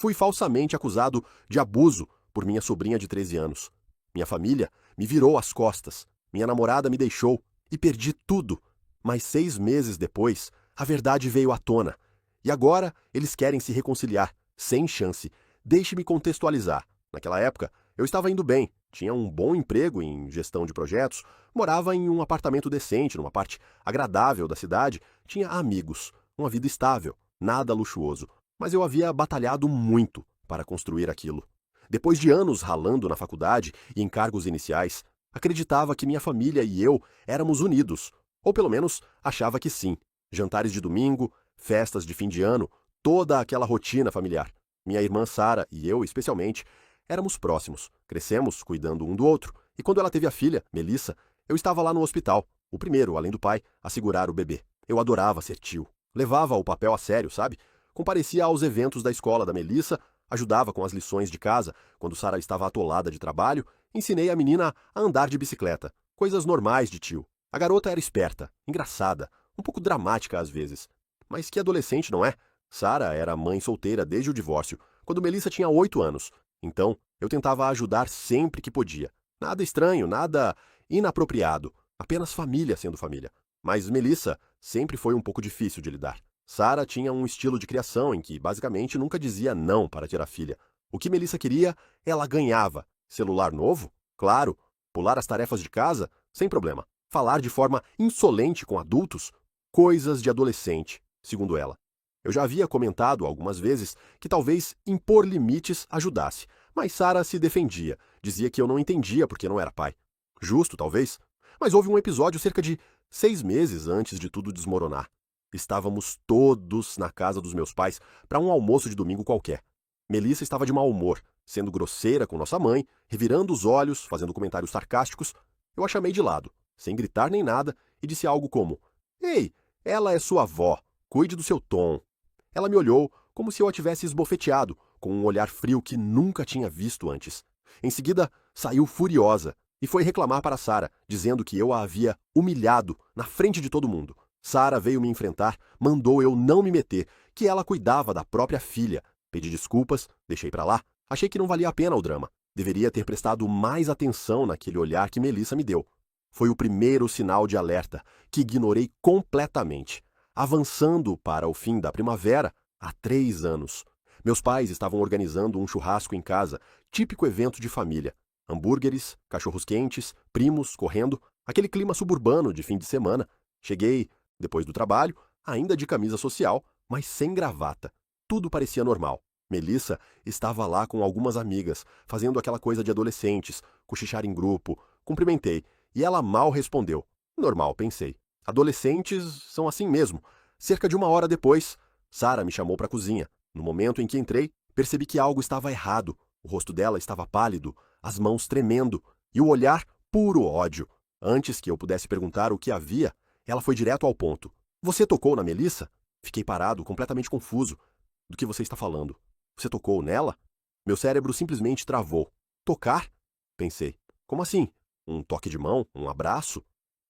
Fui falsamente acusado de abuso por minha sobrinha de 13 anos. Minha família me virou as costas, minha namorada me deixou e perdi tudo. Mas 6 meses depois, a verdade veio à tona. E agora eles querem se reconciliar, sem chance. Deixe-me contextualizar. Naquela época, eu estava indo bem, tinha um bom emprego em gestão de projetos, morava em um apartamento decente, numa parte agradável da cidade, tinha amigos, uma vida estável, nada luxuoso. Mas eu havia batalhado muito para construir aquilo. Depois de anos ralando na faculdade e em cargos iniciais, acreditava que minha família e eu éramos unidos, ou pelo menos achava que sim. Jantares de domingo, festas de fim de ano, toda aquela rotina familiar. Minha irmã Sara e eu, especialmente, éramos próximos, crescemos cuidando um do outro, e quando ela teve a filha, Melissa, eu estava lá no hospital, o primeiro, além do pai, a segurar o bebê. Eu adorava ser tio. Levava o papel a sério, sabe? Comparecia aos eventos da escola da Melissa, ajudava com as lições de casa quando Sara estava atolada de trabalho, ensinei a menina a andar de bicicleta. Coisas normais de tio. A garota era esperta, engraçada, um pouco dramática às vezes. Mas que adolescente, não é? Sara era mãe solteira desde o divórcio, quando Melissa tinha 8 anos. Então, eu tentava ajudar sempre que podia. Nada estranho, nada inapropriado. Apenas família sendo família. Mas Melissa sempre foi um pouco difícil de lidar. Sara tinha um estilo de criação em que, basicamente, nunca dizia não para ter a filha. O que Melissa queria, ela ganhava. Celular novo? Claro. Pular as tarefas de casa? Sem problema. Falar de forma insolente com adultos? Coisas de adolescente, segundo ela. Eu já havia comentado algumas vezes que talvez impor limites ajudasse, mas Sara se defendia, dizia que eu não entendia porque não era pai. Justo, talvez, mas houve um episódio cerca de 6 meses antes de tudo desmoronar. Estávamos todos na casa dos meus pais para um almoço de domingo qualquer. Melissa estava de mau humor, sendo grosseira com nossa mãe, revirando os olhos, fazendo comentários sarcásticos. Eu a chamei de lado, sem gritar nem nada, e disse algo como: "Ei, ela é sua avó, cuide do seu tom." Ela me olhou como se eu a tivesse esbofeteado, com um olhar frio que nunca tinha visto antes. Em seguida, saiu furiosa e foi reclamar para Sara, dizendo que eu a havia humilhado na frente de todo mundo. Sara veio me enfrentar, mandou eu não me meter, que ela cuidava da própria filha. Pedi desculpas, deixei pra lá. Achei que não valia a pena o drama. Deveria ter prestado mais atenção naquele olhar que Melissa me deu. Foi o primeiro sinal de alerta, que ignorei completamente. Avançando para o fim da primavera, há 3 anos. Meus pais estavam organizando um churrasco em casa, típico evento de família. Hambúrgueres, cachorros-quentes, primos correndo, aquele clima suburbano de fim de semana. Cheguei depois do trabalho, ainda de camisa social, mas sem gravata. Tudo parecia normal. Melissa estava lá com algumas amigas, fazendo aquela coisa de adolescentes, cochichar em grupo. Cumprimentei, e ela mal respondeu. Normal, pensei. Adolescentes são assim mesmo. Cerca de 1 hora depois, Sara me chamou para a cozinha. No momento em que entrei, percebi que algo estava errado. O rosto dela estava pálido, as mãos tremendo, e o olhar puro ódio. Antes que eu pudesse perguntar o que havia, ela foi direto ao ponto. "Você tocou na Melissa?" Fiquei parado, completamente confuso. "Do que você está falando? Você tocou nela?" Meu cérebro simplesmente travou. "Tocar?" Pensei. "Como assim? Um toque de mão? Um abraço?"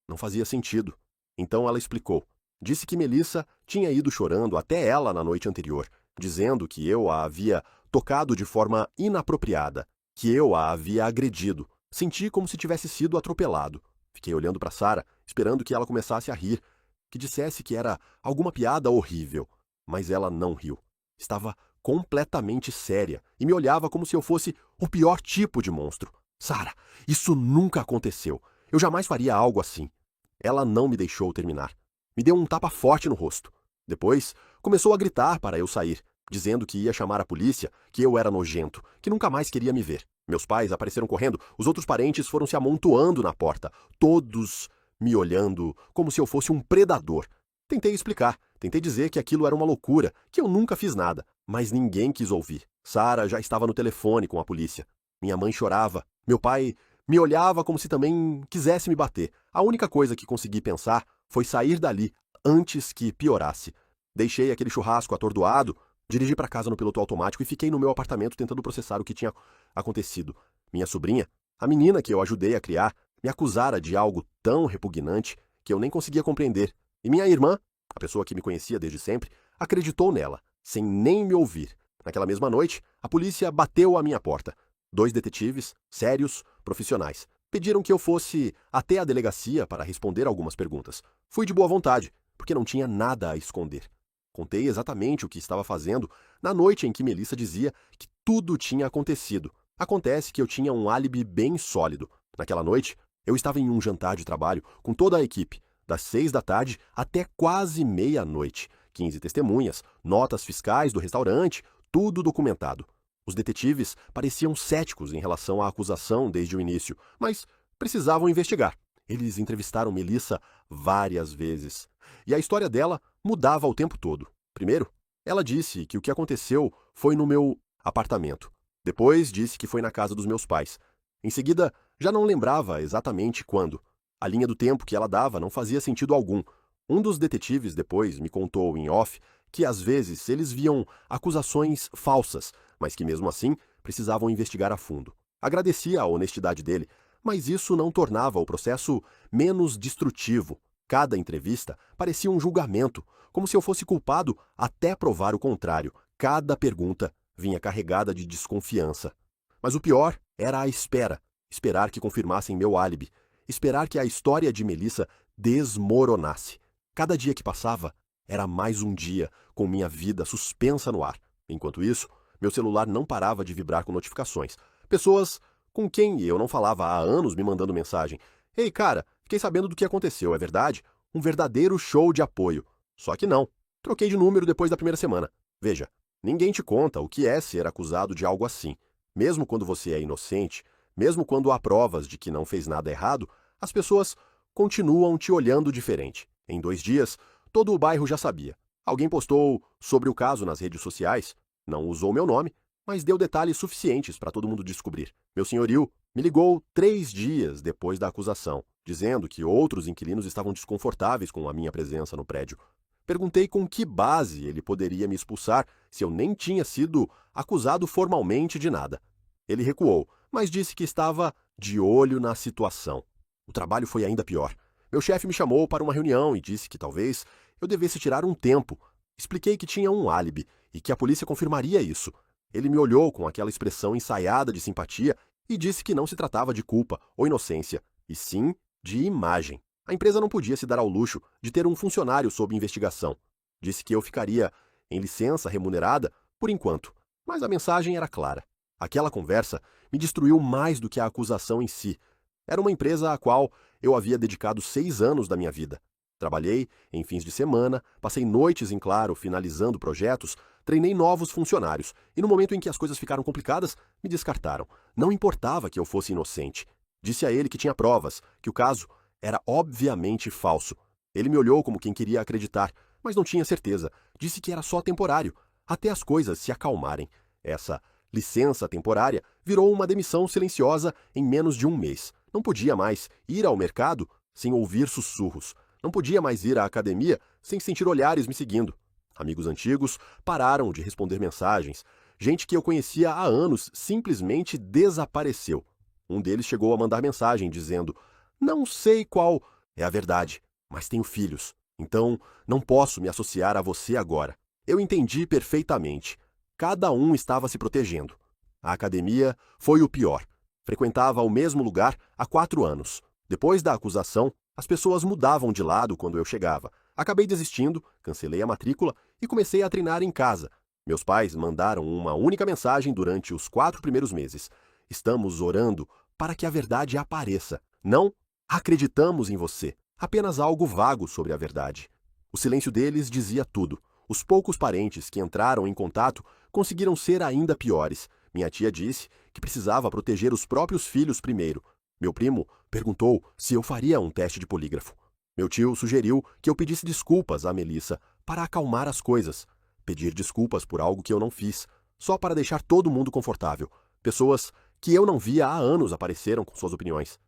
Não fazia sentido. Então ela explicou. Disse que Melissa tinha ido chorando até ela na noite anterior, dizendo que eu a havia tocado de forma inapropriada, que eu a havia agredido. Senti como se tivesse sido atropelado. Fiquei olhando para Sara, esperando que ela começasse a rir, que dissesse que era alguma piada horrível. Mas ela não riu. Estava completamente séria e me olhava como se eu fosse o pior tipo de monstro. "Sara, isso nunca aconteceu. Eu jamais faria algo assim." Ela não me deixou terminar. Me deu um tapa forte no rosto. Depois, começou a gritar para eu sair, dizendo que ia chamar a polícia, que eu era nojento, que nunca mais queria me ver. Meus pais apareceram correndo, os outros parentes foram se amontoando na porta, todos me olhando como se eu fosse um predador. Tentei explicar, tentei dizer que aquilo era uma loucura, que eu nunca fiz nada, mas ninguém quis ouvir. Sara já estava no telefone com a polícia. Minha mãe chorava. Meu pai me olhava como se também quisesse me bater. A única coisa que consegui pensar foi sair dali antes que piorasse. Deixei aquele churrasco atordoado, dirigi para casa no piloto automático e fiquei no meu apartamento tentando processar o que tinha acontecido. Minha sobrinha, a menina que eu ajudei a criar, me acusara de algo tão repugnante que eu nem conseguia compreender. E minha irmã, a pessoa que me conhecia desde sempre, acreditou nela, sem nem me ouvir. Naquela mesma noite, a polícia bateu à minha porta. 2 detetives, sérios, profissionais. Pediram que eu fosse até a delegacia para responder algumas perguntas. Fui de boa vontade, porque não tinha nada a esconder. Contei exatamente o que estava fazendo na noite em que Melissa dizia que tudo tinha acontecido. Acontece que eu tinha um álibi bem sólido. Naquela noite, eu estava em um jantar de trabalho com toda a equipe, das 6 da tarde até quase meia-noite. 15 testemunhas, notas fiscais do restaurante, tudo documentado. Os detetives pareciam céticos em relação à acusação desde o início, mas precisavam investigar. Eles entrevistaram Melissa várias vezes. E a história dela mudava o tempo todo. Primeiro, ela disse que o que aconteceu foi no meu apartamento. Depois, disse que foi na casa dos meus pais. Em seguida, já não lembrava exatamente quando. A linha do tempo que ela dava não fazia sentido algum. Um dos detetives depois me contou em off que às vezes eles viam acusações falsas, mas que mesmo assim precisavam investigar a fundo. Agradecia a honestidade dele, mas isso não tornava o processo menos destrutivo. Cada entrevista parecia um julgamento, como se eu fosse culpado até provar o contrário. Cada pergunta vinha carregada de desconfiança. Mas o pior era a espera. Esperar que confirmassem meu álibi. Esperar que a história de Melissa desmoronasse. Cada dia que passava era mais um dia com minha vida suspensa no ar. Enquanto isso, meu celular não parava de vibrar com notificações. Pessoas com quem eu não falava há anos me mandando mensagem. Ei, cara, fiquei sabendo do que aconteceu, é verdade? Um verdadeiro show de apoio. Só que não. Troquei de número depois da primeira semana. Veja, ninguém te conta o que é ser acusado de algo assim. Mesmo quando você é inocente, mesmo quando há provas de que não fez nada errado, as pessoas continuam te olhando diferente. Em 2 dias, todo o bairro já sabia. Alguém postou sobre o caso nas redes sociais, não usou meu nome, mas deu detalhes suficientes para todo mundo descobrir. Meu senhorio me ligou 3 dias depois da acusação, dizendo que outros inquilinos estavam desconfortáveis com a minha presença no prédio. Perguntei com que base ele poderia me expulsar se eu nem tinha sido acusado formalmente de nada. Ele recuou, mas disse que estava de olho na situação. O trabalho foi ainda pior. Meu chefe me chamou para uma reunião e disse que talvez eu devesse tirar um tempo. Expliquei que tinha um álibi e que a polícia confirmaria isso. Ele me olhou com aquela expressão ensaiada de simpatia e disse que não se tratava de culpa ou inocência, e sim de imagem. A empresa não podia se dar ao luxo de ter um funcionário sob investigação. Disse que eu ficaria em licença remunerada por enquanto, mas a mensagem era clara. Aquela conversa me destruiu mais do que a acusação em si. Era uma empresa à qual eu havia dedicado 6 anos da minha vida. Trabalhei em fins de semana, passei noites em claro finalizando projetos, treinei novos funcionários e no momento em que as coisas ficaram complicadas, me descartaram. Não importava que eu fosse inocente. Disse a ele que tinha provas, que o caso era obviamente falso. Ele me olhou como quem queria acreditar, mas não tinha certeza. Disse que era só temporário, até as coisas se acalmarem. Essa licença temporária virou uma demissão silenciosa em menos de um mês. Não podia mais ir ao mercado sem ouvir sussurros. Não podia mais ir à academia sem sentir olhares me seguindo. Amigos antigos pararam de responder mensagens. Gente que eu conhecia há anos simplesmente desapareceu. Um deles chegou a mandar mensagem dizendo: "Não sei qual é a verdade, mas tenho filhos. Então não posso me associar a você agora." Eu entendi perfeitamente. Cada um estava se protegendo. A academia foi o pior. Frequentava o mesmo lugar há 4 anos. Depois da acusação, as pessoas mudavam de lado quando eu chegava. Acabei desistindo, cancelei a matrícula e comecei a treinar em casa. Meus pais mandaram uma única mensagem durante os 4 primeiros meses. "Estamos orando para que a verdade apareça. Não acreditamos em você." Apenas algo vago sobre a verdade. O silêncio deles dizia tudo. Os poucos parentes que entraram em contato conseguiram ser ainda piores. Minha tia disse que precisava proteger os próprios filhos primeiro. Meu primo perguntou se eu faria um teste de polígrafo. Meu tio sugeriu que eu pedisse desculpas a Melissa para acalmar as coisas. Pedir desculpas por algo que eu não fiz, só para deixar todo mundo confortável. Pessoas que eu não via há anos apareceram com suas opiniões.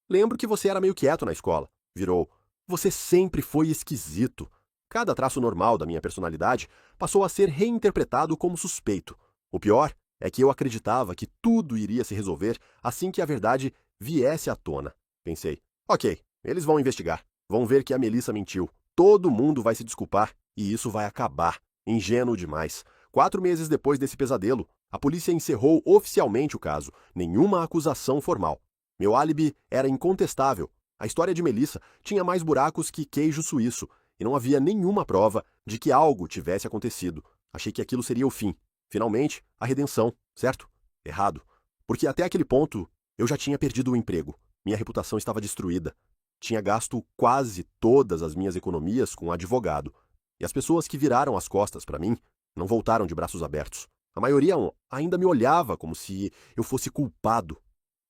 "Lembro que você era meio quieto na escola." Virou: "Você sempre foi esquisito." Cada traço normal da minha personalidade passou a ser reinterpretado como suspeito. O pior é que eu acreditava que tudo iria se resolver assim que a verdade viesse à tona. Pensei: ok, eles vão investigar. Vão ver que a Melissa mentiu. Todo mundo vai se desculpar e isso vai acabar. Ingênuo demais. 4 meses depois desse pesadelo, a polícia encerrou oficialmente o caso. Nenhuma acusação formal. Meu álibi era incontestável. A história de Melissa tinha mais buracos que queijo suíço, e não havia nenhuma prova de que algo tivesse acontecido. Achei que aquilo seria o fim. Finalmente, a redenção, certo? Errado. Porque até aquele ponto, eu já tinha perdido o emprego. Minha reputação estava destruída. Tinha gasto quase todas as minhas economias com um advogado. E as pessoas que viraram as costas para mim não voltaram de braços abertos. A maioria ainda me olhava como se eu fosse culpado.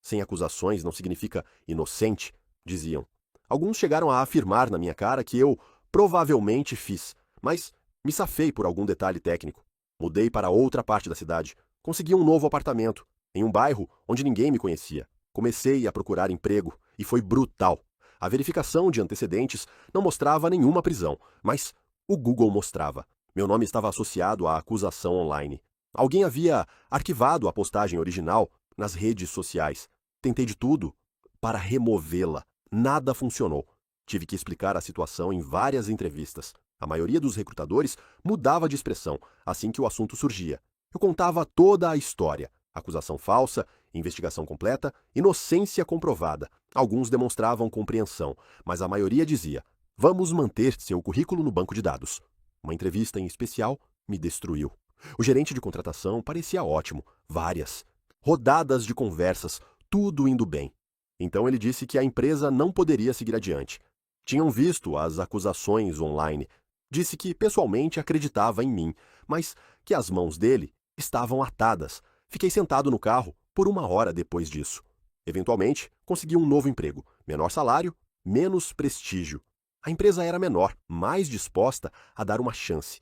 Sem acusações não significa inocente, diziam. Alguns chegaram a afirmar na minha cara que eu provavelmente fiz, mas me safei por algum detalhe técnico. Mudei para outra parte da cidade. Consegui um novo apartamento, em um bairro onde ninguém me conhecia. Comecei a procurar emprego e foi brutal. A verificação de antecedentes não mostrava nenhuma prisão, mas o Google mostrava. Meu nome estava associado à acusação online. Alguém havia arquivado a postagem original nas redes sociais. Tentei de tudo para removê-la. Nada funcionou. Tive que explicar a situação em várias entrevistas. A maioria dos recrutadores mudava de expressão assim que o assunto surgia. Eu contava toda a história. Acusação falsa, investigação completa, inocência comprovada. Alguns demonstravam compreensão, mas a maioria dizia: "Vamos manter seu currículo no banco de dados." Uma entrevista em especial me destruiu. O gerente de contratação parecia ótimo. Várias rodadas de conversas, tudo indo bem. Então ele disse que a empresa não poderia seguir adiante. Tinham visto as acusações online. Disse que pessoalmente acreditava em mim, mas que as mãos dele estavam atadas. Fiquei sentado no carro por 1 hora depois disso. Eventualmente, consegui um novo emprego. Menor salário, menos prestígio. A empresa era menor, mais disposta a dar uma chance.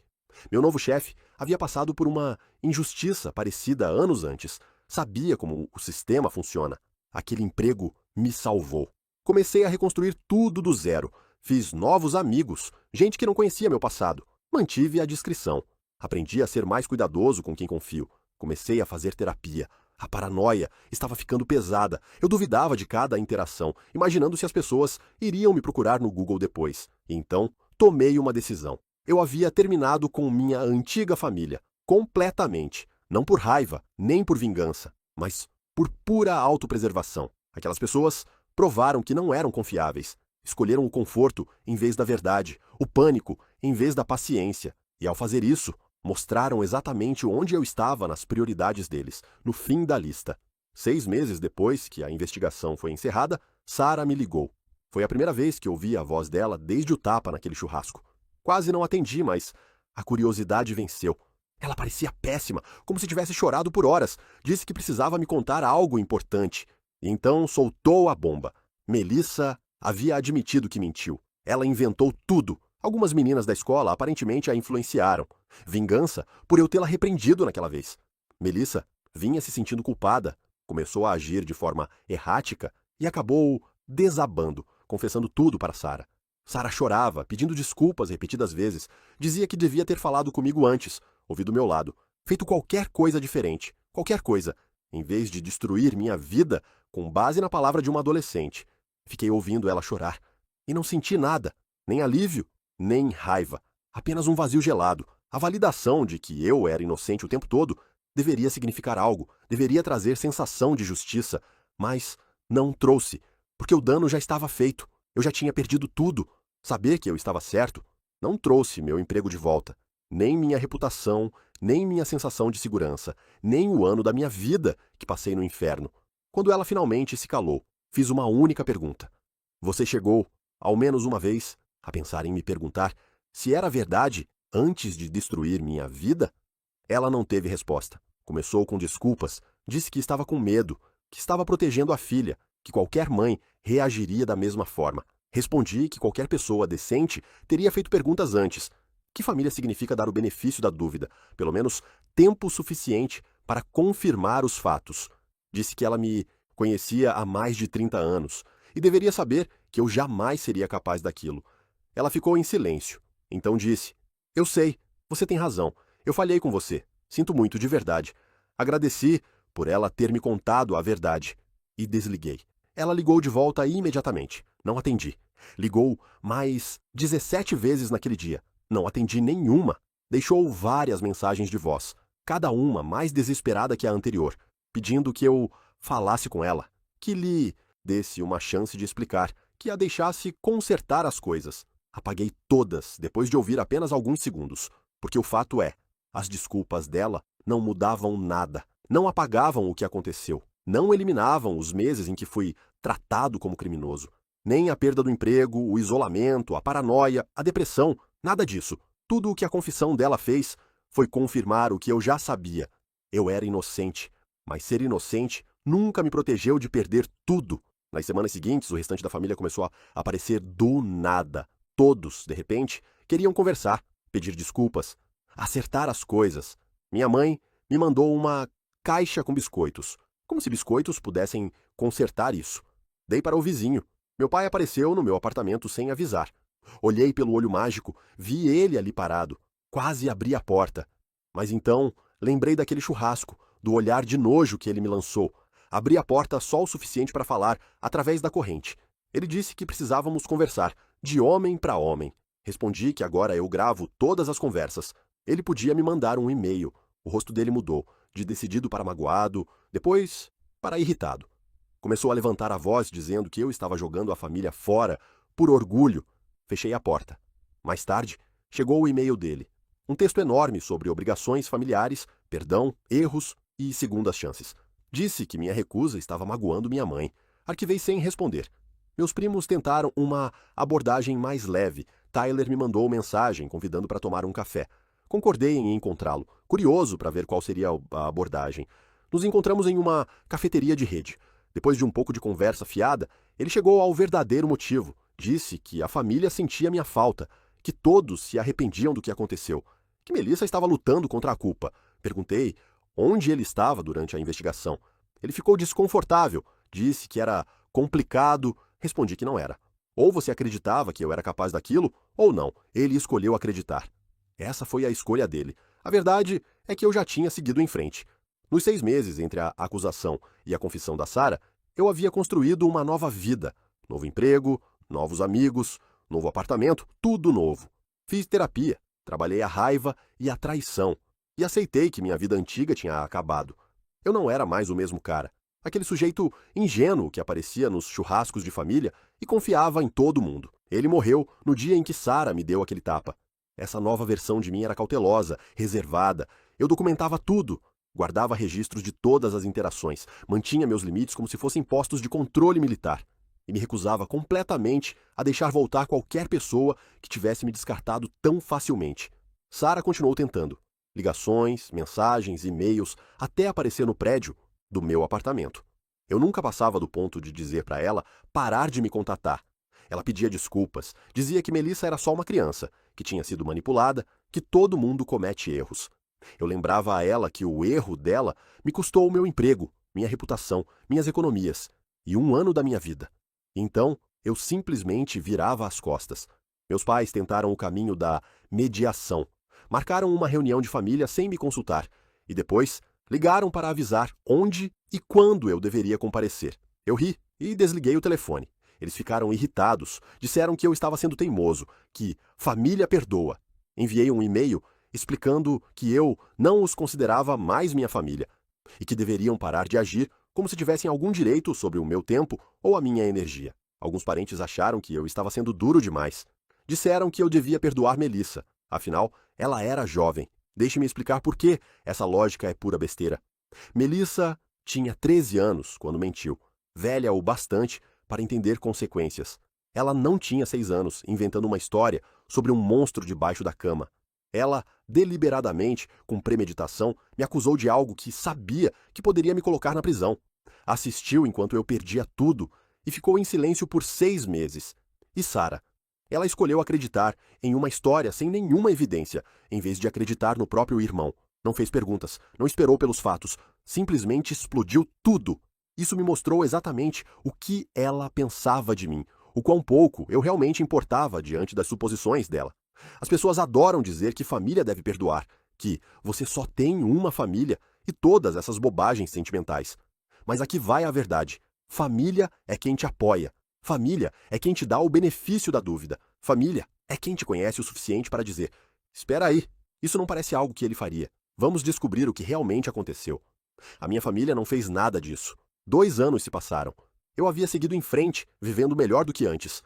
Meu novo chefe havia passado por uma injustiça parecida anos antes. Sabia como o sistema funciona. Aquele emprego me salvou. Comecei a reconstruir tudo do zero. Fiz novos amigos, gente que não conhecia meu passado. Mantive a discrição. Aprendi a ser mais cuidadoso com quem confio. Comecei a fazer terapia. A paranoia estava ficando pesada. Eu duvidava de cada interação, imaginando se as pessoas iriam me procurar no Google depois. Então, tomei uma decisão. Eu havia terminado com minha antiga família, completamente. Não por raiva, nem por vingança, mas por pura autopreservação. Aquelas pessoas provaram que não eram confiáveis. Escolheram o conforto em vez da verdade, o pânico em vez da paciência. E ao fazer isso, mostraram exatamente onde eu estava nas prioridades deles, no fim da lista. 6 meses depois que a investigação foi encerrada, Sara me ligou. Foi a primeira vez que ouvi a voz dela desde o tapa naquele churrasco. Quase não atendi, mas a curiosidade venceu. Ela parecia péssima, como se tivesse chorado por horas. Disse que precisava me contar algo importante. E então soltou a bomba. Melissa havia admitido que mentiu. Ela inventou tudo. Algumas meninas da escola aparentemente a influenciaram. Vingança por eu tê-la repreendido naquela vez. Melissa vinha se sentindo culpada, começou a agir de forma errática e acabou desabando, confessando tudo para Sara. Sara chorava, pedindo desculpas repetidas vezes. Dizia que devia ter falado comigo antes, ouvido do meu lado, feito qualquer coisa diferente, qualquer coisa, em vez de destruir minha vida com base na palavra de uma adolescente. Fiquei ouvindo ela chorar e não senti nada, nem alívio, nem raiva, apenas um vazio gelado. A validação de que eu era inocente o tempo todo deveria significar algo, deveria trazer sensação de justiça, mas não trouxe, porque o dano já estava feito. Eu já tinha perdido tudo. Saber que eu estava certo não trouxe meu emprego de volta, nem minha reputação, nem minha sensação de segurança, nem o ano da minha vida que passei no inferno. Quando ela finalmente se calou, fiz uma única pergunta. Você chegou, ao menos uma vez, a pensar em me perguntar se era verdade antes de destruir minha vida? Ela não teve resposta. Começou com desculpas, disse que estava com medo, que estava protegendo a filha, que qualquer mãe reagiria da mesma forma. Respondi que qualquer pessoa decente teria feito perguntas antes. Que família significa dar o benefício da dúvida, pelo menos tempo suficiente para confirmar os fatos. Disse que ela me conhecia há mais de 30 anos e deveria saber que eu jamais seria capaz daquilo. Ela ficou em silêncio. Então disse: "Eu sei, você tem razão. Eu falhei com você. Sinto muito, de verdade." Agradeci por ela ter me contado a verdade e desliguei. Ela ligou de volta imediatamente. Não atendi. Ligou mais 17 vezes naquele dia. Não atendi nenhuma. Deixou várias mensagens de voz, cada uma mais desesperada que a anterior, pedindo que eu falasse com ela, que lhe desse uma chance de explicar, que a deixasse consertar as coisas. Apaguei todas depois de ouvir apenas alguns segundos, porque o fato é, as desculpas dela não mudavam nada, não apagavam o que aconteceu, não eliminavam os meses em que fui tratado como criminoso, nem a perda do emprego, o isolamento, a paranoia, a depressão, nada disso. Tudo o que a confissão dela fez foi confirmar o que eu já sabia. Eu era inocente, mas ser inocente nunca me protegeu de perder tudo. Nas semanas seguintes, o restante da família começou a aparecer do nada. Todos, de repente, queriam conversar, pedir desculpas, acertar as coisas. Minha mãe me mandou uma caixa com biscoitos, como se biscoitos pudessem consertar isso. Dei para o vizinho. Meu pai apareceu no meu apartamento sem avisar. Olhei pelo olho mágico, vi ele ali parado. Quase abri a porta. Mas então lembrei daquele churrasco, do olhar de nojo que ele me lançou. Abri a porta só o suficiente para falar, através da corrente. Ele disse que precisávamos conversar, de homem para homem. Respondi que agora eu gravo todas as conversas. Ele podia me mandar um e-mail. O rosto dele mudou, de decidido para magoado, depois para irritado. Começou a levantar a voz dizendo que eu estava jogando a família fora por orgulho. Fechei a porta. Mais tarde, chegou o e-mail dele. Um texto enorme sobre obrigações familiares, perdão, erros e segundas chances. Disse que minha recusa estava magoando minha mãe. Arquivei sem responder. Meus primos tentaram uma abordagem mais leve. Tyler me mandou mensagem convidando para tomar um café. Concordei em encontrá-lo, curioso para ver qual seria a abordagem. Nos encontramos em uma cafeteria de rede. Depois de um pouco de conversa fiada, ele chegou ao verdadeiro motivo. Disse que a família sentia minha falta, que todos se arrependiam do que aconteceu, que Melissa estava lutando contra a culpa. Perguntei onde ele estava durante a investigação. Ele ficou desconfortável, disse que era complicado. Respondi que não era. Ou você acreditava que eu era capaz daquilo, ou não. Ele escolheu acreditar. Essa foi a escolha dele. A verdade é que eu já tinha seguido em frente. Nos 6 meses entre a acusação e a confissão da Sarah, eu havia construído uma nova vida. Novo emprego, novos amigos, novo apartamento, tudo novo. Fiz terapia, trabalhei a raiva e a traição. E aceitei que minha vida antiga tinha acabado. Eu não era mais o mesmo cara. Aquele sujeito ingênuo que aparecia nos churrascos de família e confiava em todo mundo. Ele morreu no dia em que Sarah me deu aquele tapa. Essa nova versão de mim era cautelosa, reservada. Eu documentava tudo. Guardava registros de todas as interações, mantinha meus limites como se fossem postos de controle militar e me recusava completamente a deixar voltar qualquer pessoa que tivesse me descartado tão facilmente. Sarah continuou tentando. Ligações, mensagens, e-mails, até aparecer no prédio do meu apartamento. Eu nunca passava do ponto de dizer para ela parar de me contatar. Ela pedia desculpas, dizia que Melissa era só uma criança, que tinha sido manipulada, que todo mundo comete erros. Eu lembrava a ela que o erro dela me custou o meu emprego, minha reputação, minhas economias e 1 ano da minha vida. Então, eu simplesmente virava as costas. Meus pais tentaram o caminho da mediação. Marcaram uma reunião de família sem me consultar e depois ligaram para avisar onde e quando eu deveria comparecer. Eu ri e desliguei o telefone. Eles ficaram irritados, disseram que eu estava sendo teimoso, que família perdoa. Enviei um e-mail explicando que eu não os considerava mais minha família e que deveriam parar de agir como se tivessem algum direito sobre o meu tempo ou a minha energia. Alguns parentes acharam que eu estava sendo duro demais. Disseram que eu devia perdoar Melissa, afinal, ela era jovem. Deixe-me explicar por que essa lógica é pura besteira. Melissa tinha 13 anos quando mentiu, velha o bastante para entender consequências. Ela não tinha 6 anos inventando uma história sobre um monstro debaixo da cama. Ela, deliberadamente, com premeditação, me acusou de algo que sabia que poderia me colocar na prisão. Assistiu enquanto eu perdia tudo e ficou em silêncio por 6 meses. E Sarah? Ela escolheu acreditar em uma história sem nenhuma evidência, em vez de acreditar no próprio irmão. Não fez perguntas, não esperou pelos fatos, simplesmente explodiu tudo. Isso me mostrou exatamente o que ela pensava de mim, o quão pouco eu realmente importava diante das suposições dela. As pessoas adoram dizer que família deve perdoar, que você só tem uma família e todas essas bobagens sentimentais. Mas aqui vai a verdade. Família é quem te apoia. Família é quem te dá o benefício da dúvida. Família é quem te conhece o suficiente para dizer: espera aí, Isso não parece algo que ele faria. Vamos descobrir o que realmente aconteceu. A minha família não fez nada disso. 2 anos se passaram. Eu havia seguido em frente, vivendo melhor do que antes.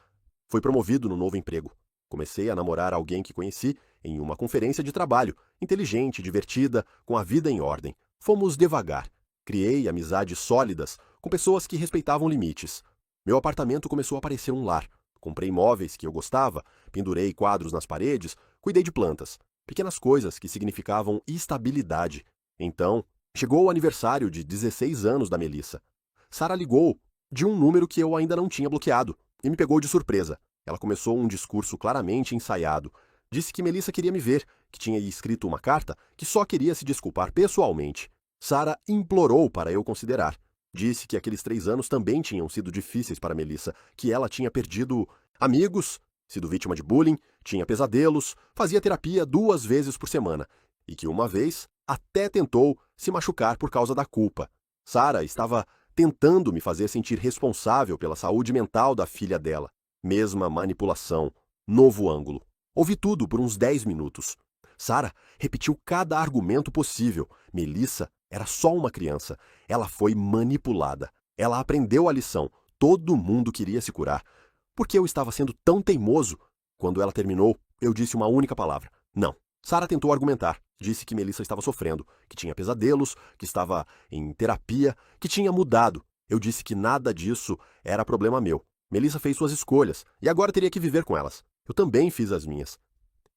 Fui promovido no novo emprego. Comecei a namorar alguém que conheci em uma conferência de trabalho, inteligente, divertida, com a vida em ordem. Fomos devagar. Criei amizades sólidas com pessoas que respeitavam limites. Meu apartamento começou a parecer um lar. Comprei móveis que eu gostava, pendurei quadros nas paredes, cuidei de plantas. Pequenas coisas que significavam estabilidade. Então, chegou o aniversário de 16 anos da Melissa. Sara ligou de um número que eu ainda não tinha bloqueado e me pegou de surpresa. Ela começou um discurso claramente ensaiado. Disse que Melissa queria me ver, que tinha escrito uma carta, que só queria se desculpar pessoalmente. Sara implorou para eu considerar. Disse que aqueles 3 anos também tinham sido difíceis para Melissa, que ela tinha perdido amigos, sido vítima de bullying, tinha pesadelos, fazia terapia 2 vezes por semana e que uma vez até tentou se machucar por causa da culpa. Sara estava tentando me fazer sentir responsável pela saúde mental da filha dela. Mesma manipulação, novo ângulo. Ouvi tudo por uns 10 minutos. Sara repetiu cada argumento possível. Melissa era só uma criança. Ela foi manipulada. Ela aprendeu a lição. Todo mundo queria se curar. Por que eu estava sendo tão teimoso? Quando ela terminou, eu disse uma única palavra. Não. Sara tentou argumentar. Disse que Melissa estava sofrendo, que tinha pesadelos, que estava em terapia, que tinha mudado. Eu disse que nada disso era problema meu. Melissa fez suas escolhas e agora teria que viver com elas. Eu também fiz as minhas.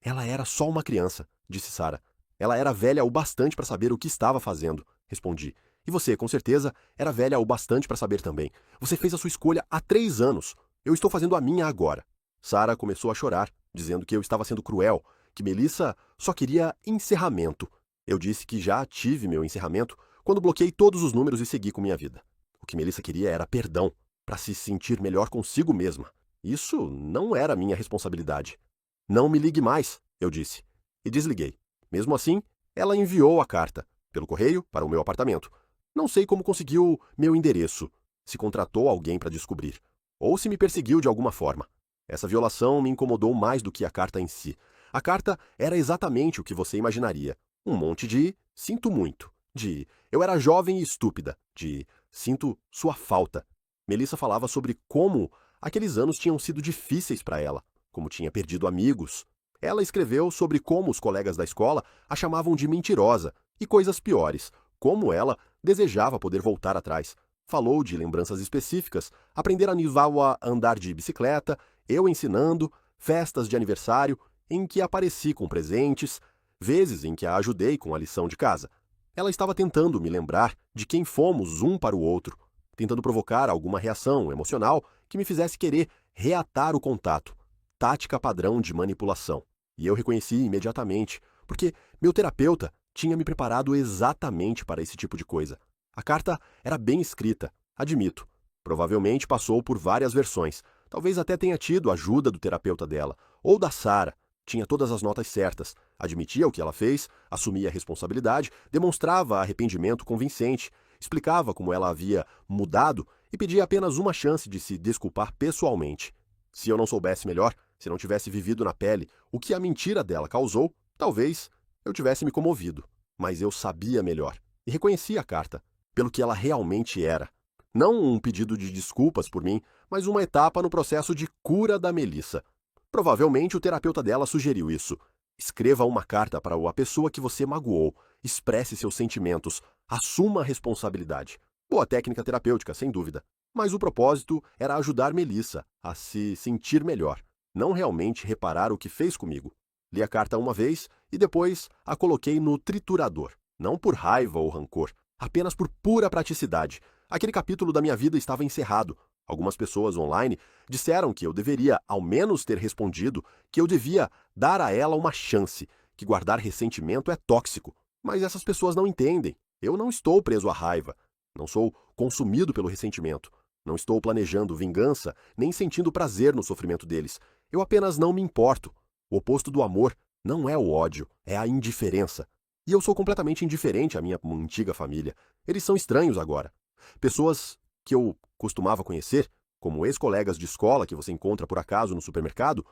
Ela era só uma criança, disse Sara. Ela era velha o bastante para saber o que estava fazendo, respondi. E você, com certeza, era velha o bastante para saber também. Você fez a sua escolha há 3 anos. Eu estou fazendo a minha agora. Sara começou a chorar, dizendo que eu estava sendo cruel, que Melissa só queria encerramento. Eu disse que já tive meu encerramento quando bloqueei todos os números e segui com minha vida. O que Melissa queria era perdão, para se sentir melhor consigo mesma. Isso não era minha responsabilidade. Não me ligue mais, eu disse. E desliguei. Mesmo assim, ela enviou a carta, pelo correio, para o meu apartamento. Não sei como conseguiu meu endereço, se contratou alguém para descobrir, ou se me perseguiu de alguma forma. Essa violação me incomodou mais do que a carta em si. A carta era exatamente o que você imaginaria. Um monte de sinto muito, de eu era jovem e estúpida, de sinto sua falta. Melissa falava sobre como aqueles anos tinham sido difíceis para ela, como tinha perdido amigos. Ela escreveu sobre como os colegas da escola a chamavam de mentirosa e coisas piores, como ela desejava poder voltar atrás. Falou de lembranças específicas, aprender a Nivawa a andar de bicicleta, eu ensinando, festas de aniversário em que apareci com presentes, vezes em que a ajudei com a lição de casa. Ela estava tentando me lembrar de quem fomos um para o outro, tentando provocar alguma reação emocional que me fizesse querer reatar o contato. Tática padrão de manipulação. E eu reconheci imediatamente, porque meu terapeuta tinha me preparado exatamente para esse tipo de coisa. A carta era bem escrita, admito. Provavelmente passou por várias versões. Talvez até tenha tido ajuda do terapeuta dela, ou da Sara. Tinha todas as notas certas, admitia o que ela fez, assumia a responsabilidade, demonstrava arrependimento convincente, explicava como ela havia mudado e pedia apenas uma chance de se desculpar pessoalmente. Se eu não soubesse melhor, se não tivesse vivido na pele o que a mentira dela causou, talvez eu tivesse me comovido. Mas eu sabia melhor e reconheci a carta pelo que ela realmente era. Não um pedido de desculpas por mim, mas uma etapa no processo de cura da Melissa. Provavelmente o terapeuta dela sugeriu isso. Escreva uma carta para a pessoa que você magoou, expresse seus sentimentos, assuma a responsabilidade. Boa técnica terapêutica, sem dúvida. Mas o propósito era ajudar Melissa a se sentir melhor, não realmente reparar o que fez comigo. Li a carta uma vez e depois a coloquei no triturador, não por raiva ou rancor, apenas por pura praticidade. Aquele capítulo da minha vida estava encerrado. Algumas pessoas online disseram que eu deveria ao menos ter respondido, que eu devia dar a ela uma chance, que guardar ressentimento é tóxico. Mas essas pessoas não entendem. Eu não estou preso à raiva. Não sou consumido pelo ressentimento. Não estou planejando vingança, nem sentindo prazer no sofrimento deles. Eu apenas não me importo. O oposto do amor não é o ódio, é a indiferença. E eu sou completamente indiferente à minha antiga família. Eles são estranhos agora. Pessoas que eu costumava conhecer, como ex-colegas de escola que você encontra por acaso no supermercado,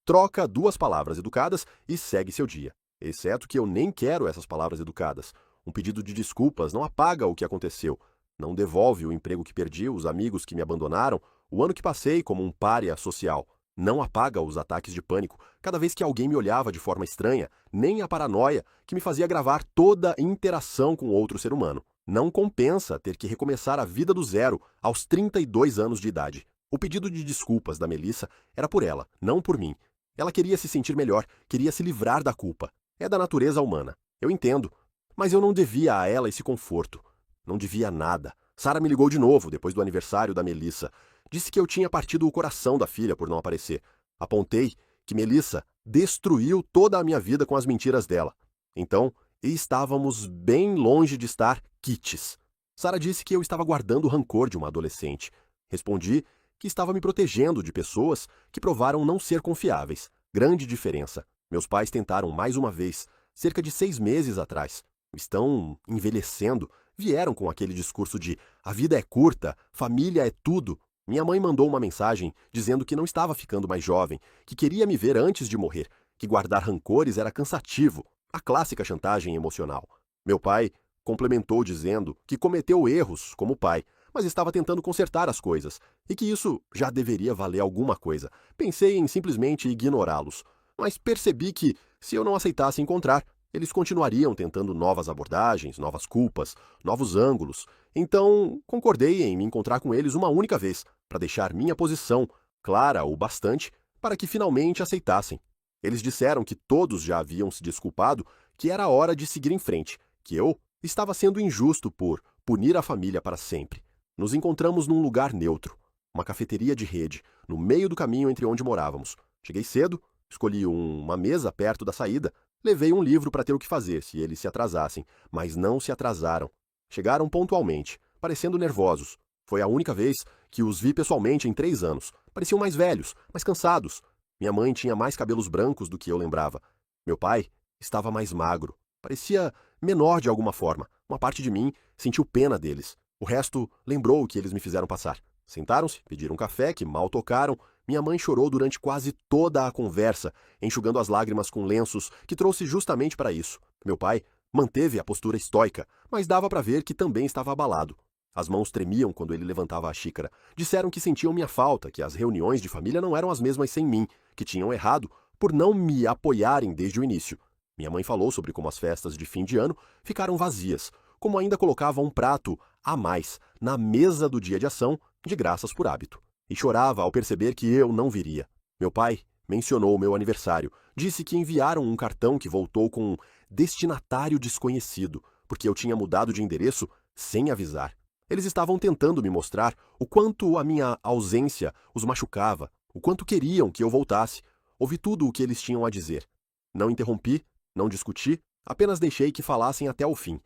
troca 2 palavras educadas e segue seu dia. exceto que eu nem quero essas palavras educadas. Um pedido de desculpas não apaga o que aconteceu, não devolve o emprego que perdi, os amigos que me abandonaram, o ano que passei como um pária social. Não apaga os ataques de pânico cada vez que alguém me olhava de forma estranha, nem a paranoia que me fazia gravar toda interação com outro ser humano. Não compensa ter que recomeçar a vida do zero aos 32 anos de idade. O pedido de desculpas da Melissa era por ela, não por mim. Ela queria se sentir melhor, queria se livrar da culpa. É da natureza humana. Eu entendo. Mas eu não devia a ela esse conforto. Não devia nada. Sara me ligou de novo, depois do aniversário da Melissa. Disse que eu tinha partido o coração da filha por não aparecer. Apontei que Melissa destruiu toda a minha vida com as mentiras dela. Então, estávamos bem longe de estar quites. Sara disse que eu estava guardando o rancor de uma adolescente. Respondi que estava me protegendo de pessoas que provaram não ser confiáveis. Grande diferença. Meus pais tentaram mais uma vez, cerca de 6 meses atrás. Estão envelhecendo. Vieram com aquele discurso de a vida é curta, família é tudo. Minha mãe mandou uma mensagem dizendo que não estava ficando mais jovem, que queria me ver antes de morrer, que guardar rancores era cansativo, a clássica chantagem emocional. Meu pai complementou dizendo que cometeu erros como pai, mas estava tentando consertar as coisas, e que isso já deveria valer alguma coisa. Pensei em simplesmente ignorá-los, mas percebi que, se eu não aceitasse encontrar, eles continuariam tentando novas abordagens, novas culpas, novos ângulos. Então, concordei em me encontrar com eles uma única vez, para deixar minha posição clara o bastante para que finalmente aceitassem. Eles disseram que todos já haviam se desculpado, que era hora de seguir em frente, que eu estava sendo injusto por punir a família para sempre. Nos encontramos num lugar neutro, uma cafeteria de rede, no meio do caminho entre onde morávamos. Cheguei cedo, escolhi uma mesa perto da saída, levei um livro para ter o que fazer se eles se atrasassem, mas não se atrasaram. Chegaram pontualmente, parecendo nervosos. Foi a única vez que os vi pessoalmente em 3 anos. Pareciam mais velhos, mais cansados. Minha mãe tinha mais cabelos brancos do que eu lembrava. Meu pai estava mais magro. Parecia menor de alguma forma. Uma parte de mim sentiu pena deles. O resto lembrou o que eles me fizeram passar. Sentaram-se, pediram café, que mal tocaram. Minha mãe chorou durante quase toda a conversa, enxugando as lágrimas com lenços que trouxe justamente para isso. Meu pai manteve a postura estoica, mas dava para ver que também estava abalado. As mãos tremiam quando ele levantava a xícara. Disseram que sentiam minha falta, que as reuniões de família não eram as mesmas sem mim, que tinham errado por não me apoiarem desde o início. Minha mãe falou sobre como as festas de fim de ano ficaram vazias, como ainda colocava um prato a mais na mesa do dia de ação, de graças por hábito. E chorava ao perceber que eu não viria. Meu pai mencionou o meu aniversário. Disse que enviaram um cartão que voltou com um destinatário desconhecido, porque eu tinha mudado de endereço sem avisar. Eles estavam tentando me mostrar o quanto a minha ausência os machucava, o quanto queriam que eu voltasse. Ouvi tudo o que eles tinham a dizer. Não interrompi, não discuti, apenas deixei que falassem até o fim.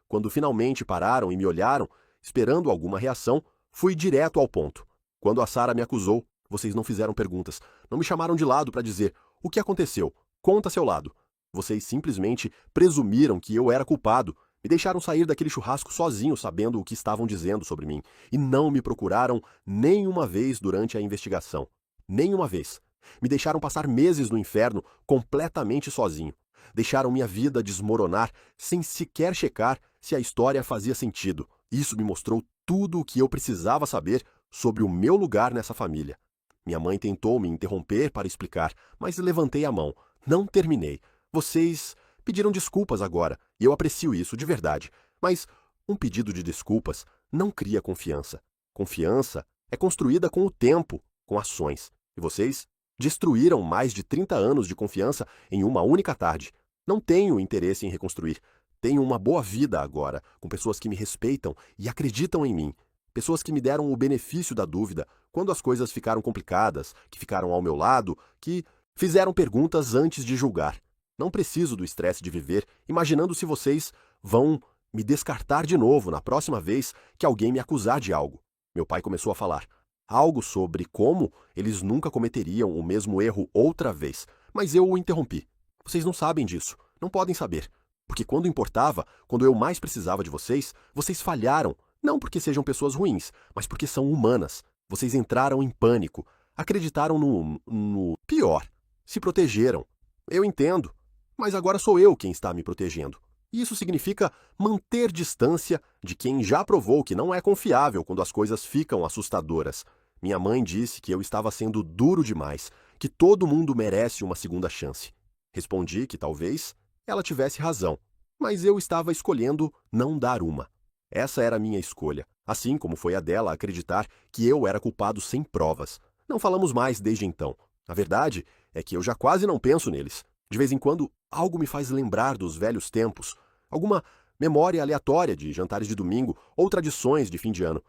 Quando finalmente pararam e me olharam, esperando alguma reação, fui direto ao ponto. Quando a Sara me acusou, vocês não fizeram perguntas, não me chamaram de lado para dizer o que aconteceu, conta seu lado. Vocês simplesmente presumiram que eu era culpado, me deixaram sair daquele churrasco sozinho sabendo o que estavam dizendo sobre mim e não me procuraram nenhuma vez durante a investigação. Nenhuma vez. Me deixaram passar meses no inferno completamente sozinho. Deixaram minha vida desmoronar sem sequer checar se a história fazia sentido. Isso me mostrou tudo o que eu precisava saber sobre o meu lugar nessa família. Minha mãe tentou me interromper para explicar, mas levantei a mão. Não terminei. Vocês pediram desculpas agora, e eu aprecio isso de verdade. Mas um pedido de desculpas não cria confiança. Confiança é construída com o tempo, com ações. E vocês destruíram mais de 30 anos de confiança em uma única tarde. Não tenho interesse em reconstruir. Tenho uma boa vida agora, com pessoas que me respeitam e acreditam em mim. Pessoas que me deram o benefício da dúvida quando as coisas ficaram complicadas, que ficaram ao meu lado, que fizeram perguntas antes de julgar. Não preciso do estresse de viver imaginando se vocês vão me descartar de novo na próxima vez que alguém me acusar de algo. Meu pai começou a falar. Algo sobre como eles nunca cometeriam o mesmo erro outra vez, mas eu o interrompi. Vocês não sabem disso, não podem saber. Porque quando importava, quando eu mais precisava de vocês, vocês falharam. Não porque sejam pessoas ruins, mas porque são humanas. Vocês entraram em pânico, acreditaram no pior, se protegeram. Eu entendo, Mas agora sou eu quem está me protegendo. E isso significa manter distância de quem já provou que não é confiável quando as coisas ficam assustadoras. Minha mãe disse que eu estava sendo duro demais, que todo mundo merece uma segunda chance. Respondi que talvez ela tivesse razão, mas eu estava escolhendo não dar uma. Essa era a minha escolha, assim como foi a dela acreditar que eu era culpado sem provas. Não falamos mais desde então. A verdade é que eu já quase não penso neles. De vez em quando, algo me faz lembrar dos velhos tempos, alguma memória aleatória de jantares de domingo ou tradições de fim de ano.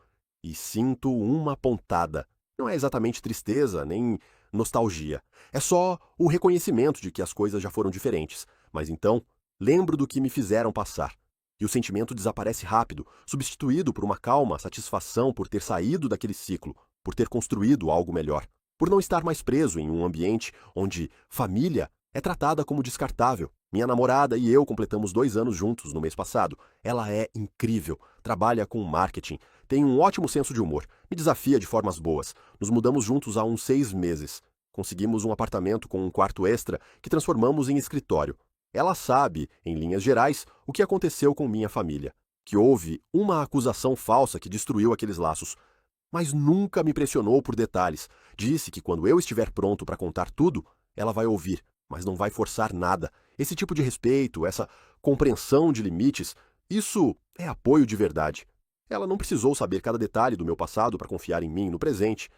E sinto uma pontada. Não é exatamente tristeza, nem nostalgia. É só o reconhecimento de que as coisas já foram diferentes. Mas então, lembro do que me fizeram passar. E o sentimento desaparece rápido, substituído por uma calma satisfação por ter saído daquele ciclo, por ter construído algo melhor, por não estar mais preso em um ambiente onde família é tratada como descartável. Minha namorada e eu completamos 2 anos juntos no mês passado. Ela é incrível, trabalha com marketing, tem um ótimo senso de humor, me desafia de formas boas. Nos mudamos juntos há uns 6 meses. Conseguimos um apartamento com um quarto extra que transformamos em escritório. Ela sabe, em linhas gerais, o que aconteceu com minha família. Que houve uma acusação falsa que destruiu aqueles laços. Mas nunca me pressionou por detalhes. Disse que quando eu estiver pronto para contar tudo, ela vai ouvir, mas não vai forçar nada. Esse tipo de respeito, essa compreensão de limites, isso é apoio de verdade. Ela não precisou saber cada detalhe do meu passado para confiar em mim no presente.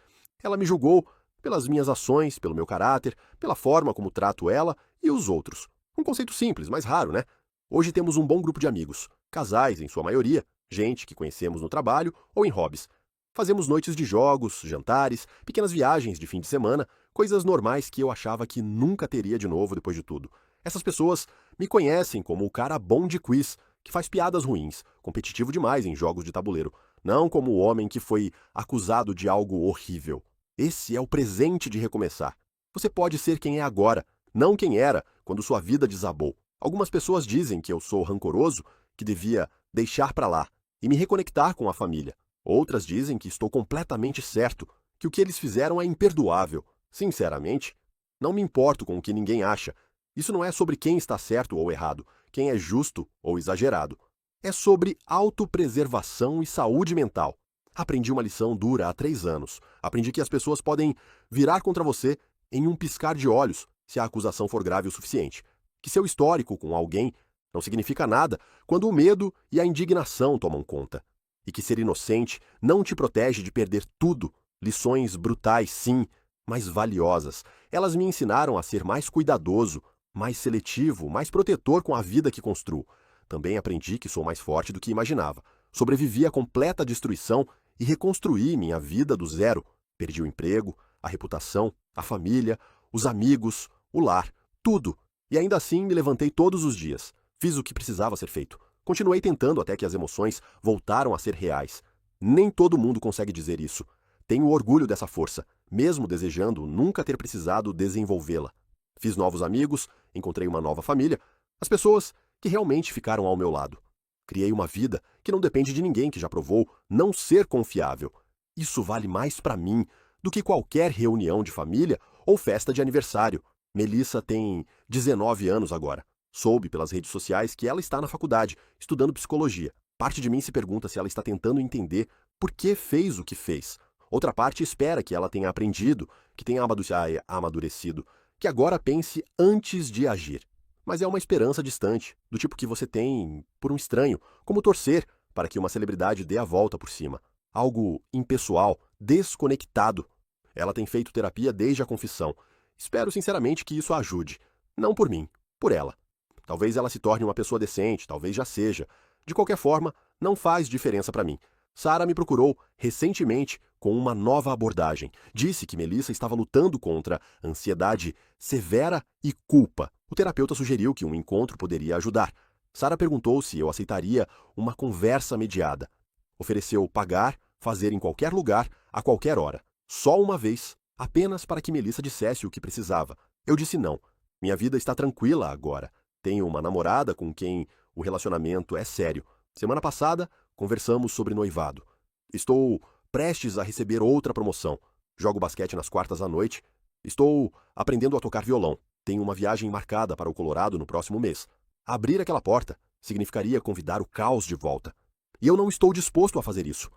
Ela me julgou pelas minhas ações, pelo meu caráter, pela forma como trato ela e os outros. Um conceito simples, mas raro, né? Hoje temos um bom grupo de amigos, casais em sua maioria, gente que conhecemos no trabalho ou em hobbies. Fazemos noites de jogos, jantares, pequenas viagens de fim de semana, coisas normais que eu achava que nunca teria de novo depois de tudo. Essas pessoas me conhecem como o cara bom de quiz, que faz piadas ruins, competitivo demais em jogos de tabuleiro, não como o homem que foi acusado de algo horrível. Esse é o presente de recomeçar. Você pode ser quem é agora, não quem era quando sua vida desabou. Algumas pessoas dizem que eu sou rancoroso, que devia deixar pra lá e me reconectar com a família. Outras dizem que estou completamente certo, que o que eles fizeram é imperdoável. Sinceramente, não me importo com o que ninguém acha. Isso não é sobre quem está certo ou errado, quem é justo ou exagerado. É sobre autopreservação e saúde mental. Aprendi uma lição dura há 3 anos. Aprendi que as pessoas podem virar contra você em um piscar de olhos, se a acusação for grave o suficiente. Que seu histórico com alguém não significa nada quando o medo e a indignação tomam conta. E que ser inocente não te protege de perder tudo. Lições brutais, sim, mas valiosas. Elas me ensinaram a ser mais cuidadoso, mais seletivo, mais protetor com a vida que construo. Também aprendi que sou mais forte do que imaginava. Sobrevivi à completa destruição e reconstruí minha vida do zero. Perdi o emprego, a reputação, a família, os amigos, o lar, tudo. E ainda assim me levantei todos os dias. Fiz o que precisava ser feito. Continuei tentando até que as emoções voltaram a ser reais. Nem todo mundo consegue dizer isso. Tenho orgulho dessa força, mesmo desejando nunca ter precisado desenvolvê-la. Fiz novos amigos, encontrei uma nova família, as pessoas que realmente ficaram ao meu lado. Criei uma vida que não depende de ninguém que já provou não ser confiável. Isso vale mais para mim do que qualquer reunião de família ou festa de aniversário. Melissa tem 19 anos agora. Soube pelas redes sociais que ela está na faculdade, estudando psicologia. Parte de mim se pergunta se ela está tentando entender por que fez o que fez. Outra parte espera que ela tenha aprendido, que tenha amadurecido, que agora pense antes de agir. Mas é uma esperança distante, do tipo que você tem por um estranho, como torcer para que uma celebridade dê a volta por cima. Algo impessoal, desconectado. Ela tem feito terapia desde a confissão. Espero sinceramente que isso a ajude. Não por mim, por ela. Talvez ela se torne uma pessoa decente, talvez já seja. De qualquer forma, não faz diferença para mim. Sara me procurou recentemente com uma nova abordagem. Disse que Melissa estava lutando contra ansiedade severa e culpa. O terapeuta sugeriu que um encontro poderia ajudar. Sara perguntou se eu aceitaria uma conversa mediada. Ofereceu pagar, fazer em qualquer lugar, a qualquer hora. Só uma vez, apenas para que Melissa dissesse o que precisava. Eu disse não. Minha vida está tranquila agora. Tenho uma namorada com quem o relacionamento é sério. Semana passada, conversamos sobre noivado. Estou prestes a receber outra promoção. Jogo basquete nas quartas à noite. Estou aprendendo a tocar violão. Tenho uma viagem marcada para o Colorado no próximo mês. Abrir aquela porta significaria convidar o caos de volta. E eu não estou disposto a fazer isso.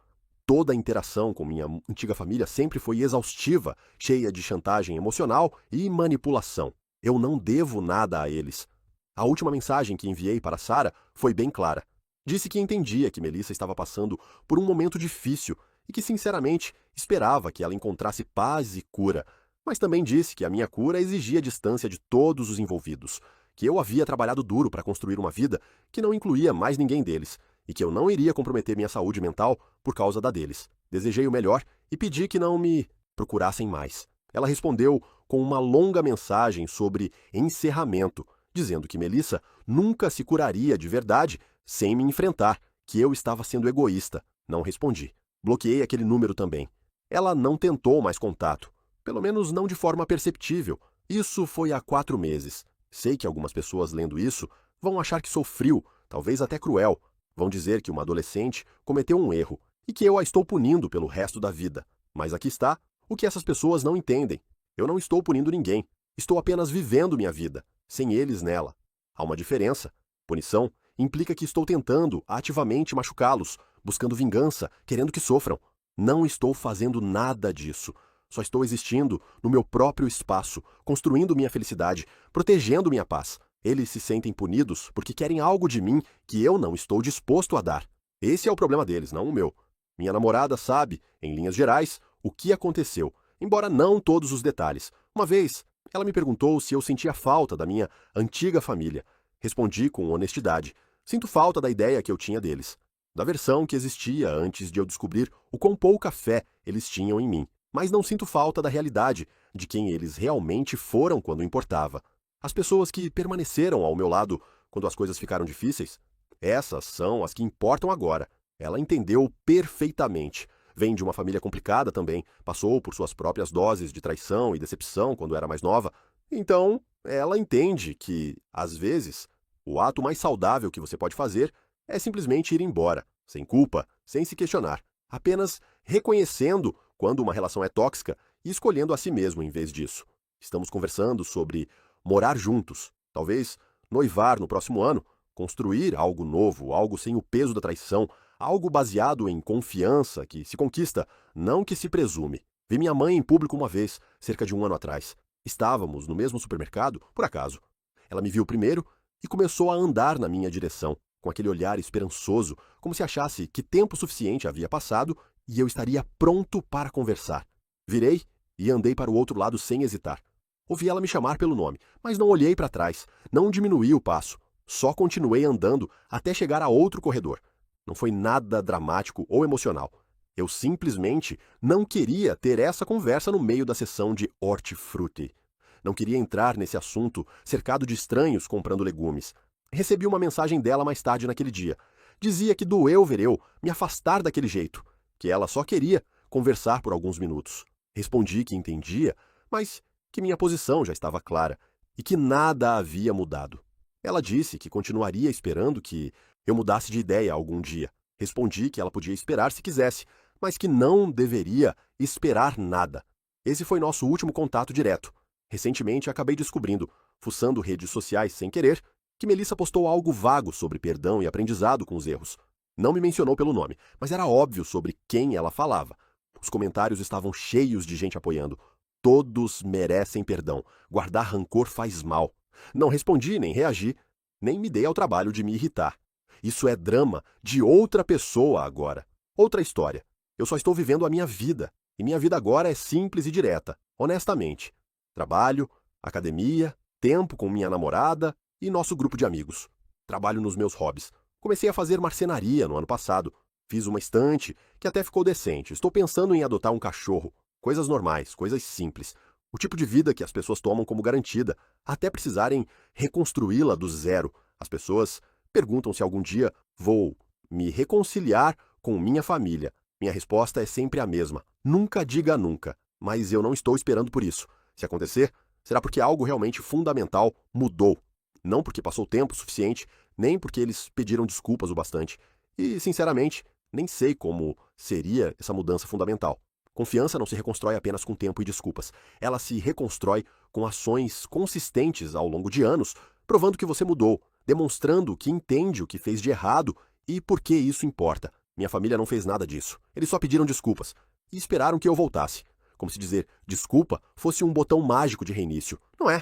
Toda a interação com minha antiga família sempre foi exaustiva, cheia de chantagem emocional e manipulação. Eu não devo nada a eles. A última mensagem que enviei para Sarah foi bem clara. Disse que entendia que Melissa estava passando por um momento difícil e que, sinceramente, esperava que ela encontrasse paz e cura, mas também disse que a minha cura exigia distância de todos os envolvidos, que eu havia trabalhado duro para construir uma vida que não incluía mais ninguém deles e que eu não iria comprometer minha saúde mental por causa da deles. Desejei o melhor e pedi que não me procurassem mais. Ela respondeu com uma longa mensagem sobre encerramento, dizendo que Melissa nunca se curaria de verdade sem me enfrentar, que eu estava sendo egoísta. Não respondi. Bloqueei aquele número também. Ela não tentou mais contato, pelo menos não de forma perceptível. Isso foi há 4 meses. Sei que algumas pessoas lendo isso vão achar que sou frio, talvez até cruel. Vão dizer que uma adolescente cometeu um erro e que eu a estou punindo pelo resto da vida. Mas aqui está o que essas pessoas não entendem. Eu não estou punindo ninguém. Estou apenas vivendo minha vida, sem eles nela. Há uma diferença. Punição implica que estou tentando ativamente machucá-los, buscando vingança, querendo que sofram. Não estou fazendo nada disso. Só estou existindo no meu próprio espaço, construindo minha felicidade, protegendo minha paz. Eles se sentem punidos porque querem algo de mim que eu não estou disposto a dar. Esse é o problema deles, não o meu. Minha namorada sabe, em linhas gerais, o que aconteceu, embora não todos os detalhes. Uma vez, ela me perguntou se eu sentia falta da minha antiga família. Respondi com honestidade. Sinto falta da ideia que eu tinha deles, da versão que existia antes de eu descobrir o quão pouca fé eles tinham em mim. Mas não sinto falta da realidade, de quem eles realmente foram quando importava. As pessoas que permaneceram ao meu lado quando as coisas ficaram difíceis, essas são as que importam agora. Ela entendeu perfeitamente. Vem de uma família complicada também, passou por suas próprias doses de traição e decepção quando era mais nova. Então, ela entende que, às vezes, o ato mais saudável que você pode fazer é simplesmente ir embora, sem culpa, sem se questionar, apenas reconhecendo quando uma relação é tóxica e escolhendo a si mesmo em vez disso. Estamos conversando sobre morar juntos, talvez noivar no próximo ano, construir algo novo, algo sem o peso da traição, algo baseado em confiança que se conquista, não que se presume. Vi minha mãe em público uma vez, cerca de 1 ano atrás. Estávamos no mesmo supermercado, por acaso. Ela me viu primeiro e começou a andar na minha direção, com aquele olhar esperançoso, como se achasse que tempo suficiente havia passado e eu estaria pronto para conversar. Virei e andei para o outro lado sem hesitar. Ouvi ela me chamar pelo nome, mas não olhei para trás, não diminuí o passo. Só continuei andando até chegar a outro corredor. Não foi nada dramático ou emocional. Eu simplesmente não queria ter essa conversa no meio da sessão de hortifruti. Não queria entrar nesse assunto cercado de estranhos comprando legumes. Recebi uma mensagem dela mais tarde naquele dia. Dizia que doeu ver eu me afastar daquele jeito, que ela só queria conversar por alguns minutos. Respondi que entendia, mas que minha posição já estava clara e que nada havia mudado. Ela disse que continuaria esperando que eu mudasse de ideia algum dia. Respondi que ela podia esperar se quisesse, mas que não deveria esperar nada. Esse foi nosso último contato direto. Recentemente acabei descobrindo, fuçando redes sociais sem querer, que Melissa postou algo vago sobre perdão e aprendizado com os erros. Não me mencionou pelo nome, mas era óbvio sobre quem ela falava. Os comentários estavam cheios de gente apoiando. Todos merecem perdão. Guardar rancor faz mal. Não respondi, nem reagi, nem me dei ao trabalho de me irritar. Isso é drama de outra pessoa agora. Outra história. Eu só estou vivendo a minha vida. E minha vida agora é simples e direta, honestamente. Trabalho, academia, tempo com minha namorada e nosso grupo de amigos. Trabalho nos meus hobbies. Comecei a fazer marcenaria no ano passado. Fiz uma estante que até ficou decente. Estou pensando em adotar um cachorro. Coisas normais, coisas simples. O tipo de vida que as pessoas tomam como garantida, até precisarem reconstruí-la do zero. As pessoas perguntam se algum dia vou me reconciliar com minha família. Minha resposta é sempre a mesma. Nunca diga nunca. Mas eu não estou esperando por isso. Se acontecer, será porque algo realmente fundamental mudou. Não porque passou tempo suficiente, nem porque eles pediram desculpas o bastante. E, sinceramente, nem sei como seria essa mudança fundamental. Confiança não se reconstrói apenas com tempo e desculpas. Ela se reconstrói com ações consistentes ao longo de anos, provando que você mudou, demonstrando que entende o que fez de errado e por que isso importa. Minha família não fez nada disso. Eles só pediram desculpas e esperaram que eu voltasse. Como se dizer desculpa fosse um botão mágico de reinício. Não é?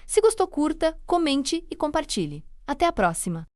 Se gostou, curta, comente e compartilhe. Até a próxima!